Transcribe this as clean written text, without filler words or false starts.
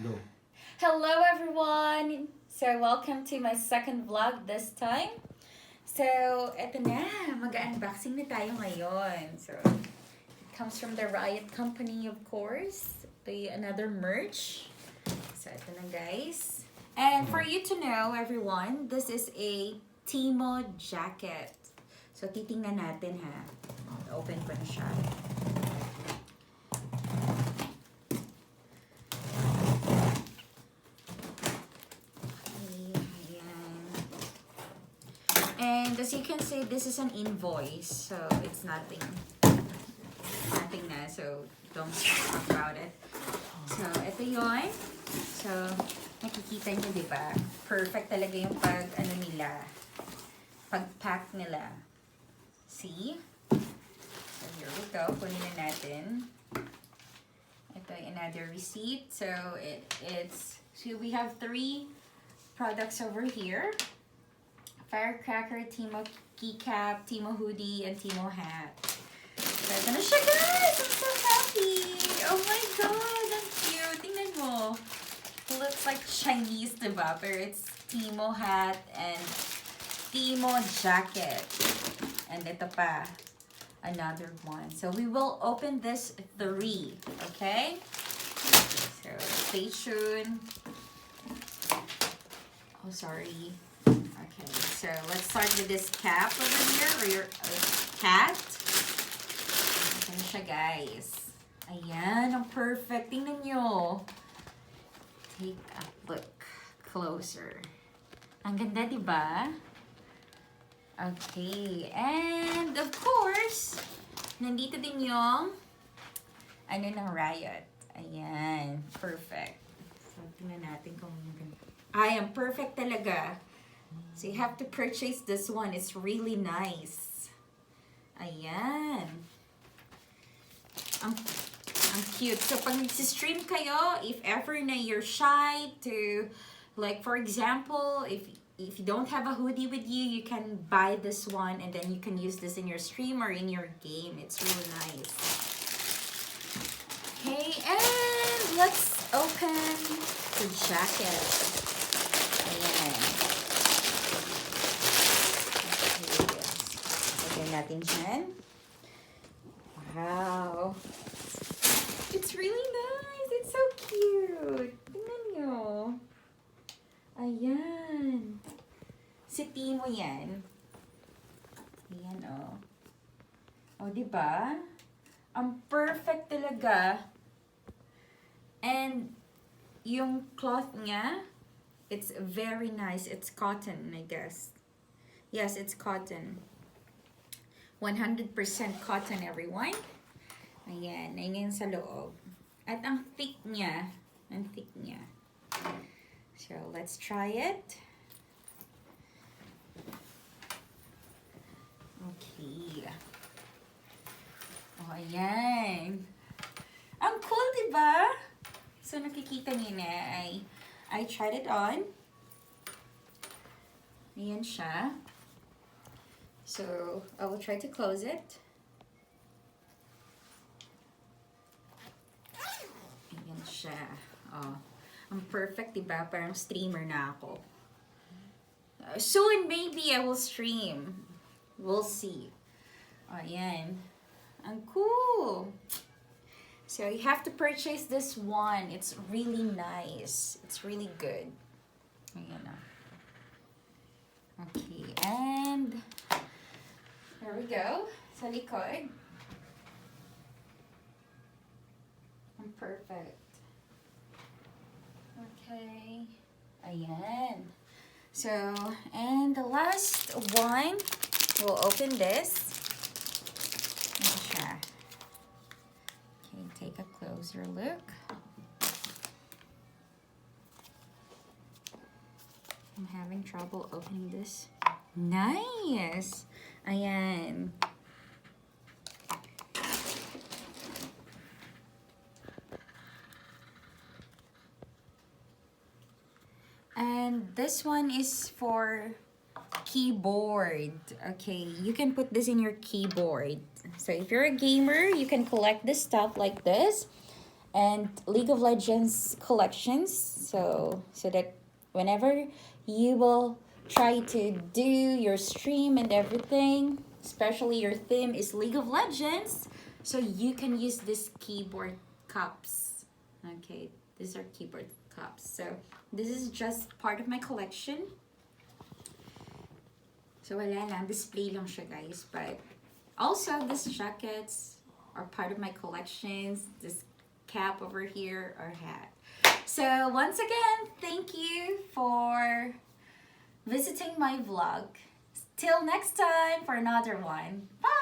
No. Hello everyone! So welcome to my second vlog this time. So eto na, mag-unboxing na tayo ngayon. So it comes from the Riot Company of course. Ito another merch. So eto na guys. And for you to know everyone, this is a Teemo jacket. So titingnan natin ha. Open ko na siya. And as you can see, this is an invoice, so it's nothing na, so don't talk about it. So, ito yun. So, nakikita nyo, di ba? Perfect talaga yung pag-pack nila. See? So, here we go. Kunin na natin. Ito yung another receipt. So, so we have 3 products over here. Firecracker, Teemo Keycap, Teemo Hoodie, and Teemo hat. So, ito na siya guys! I'm so happy! Oh my god! Ang cute! Tingnan mo! It looks like Chinese, diba? Pero it's Teemo hat and Teemo jacket. And ito pa. Another one. So, we will open this 3. Okay? So, stay tuned. Oh, sorry. Okay, so let's start with this cap over here, or your cat. Ito na siya, guys. Ayan, ang perfect. Tingnan nyo. Take a look closer. Ang ganda, diba? Okay, and of course, nandito din yung ng Riot. Ayan, perfect. So, tingnan natin kung ay, ang perfect talaga. So, you have to purchase this one. It's really nice. Ayan. Ang cute. So, pag nag-stream kayo, if ever na you're shy to, like, for example, if you don't have a hoodie with you, you can buy this one and then you can use this in your stream or in your game. It's really nice. Okay, and let's open the jacket. Natin dyan. Wow. It's really nice. It's so cute. Tingnan nyo. Ayan. Si Teemo yan. Ayan, oh. Oh, diba? Ang perfect talaga. And yung cloth niya, it's very nice. It's cotton, I guess. Yes, it's cotton. 100% cotton, everyone. Ayan, ayan sa loob. At ang thick niya. Ang thick niya. So, let's try it. Okay. Oh, ayan. Ang cool, diba? So, nakikita niyo na. I tried it on. Ayan siya. So, I will try to close it. Ayan siya. Oh, ang perfect, diba? Parang streamer na ako. Soon, maybe I will stream. We'll see. Oh, ayan. Ang cool. So, you have to purchase this one. It's really nice. It's really good. Ayan na. Okay, and there we go. Sa likod. I'm perfect. Okay. Ayan. So, and the last one, we'll open this. Ayan siya. Okay, take a closer look. I'm having trouble opening this. Nice! Ayan. And this one is for keyboard. Okay, you can put this in your keyboard. So if you're a gamer, you can collect this stuff like this. and League of Legends collections. So that whenever you will try to do your stream and everything, especially your theme is League of Legends, so you can use this keyboard cups. Okay, these are keyboard cups. So this is just part of my collection. So wala lang, display lang siya guys. But also these jackets are part of my collections. This cap over here or hat. So once again, thank you for visiting my vlog. Till next time for another one. Bye!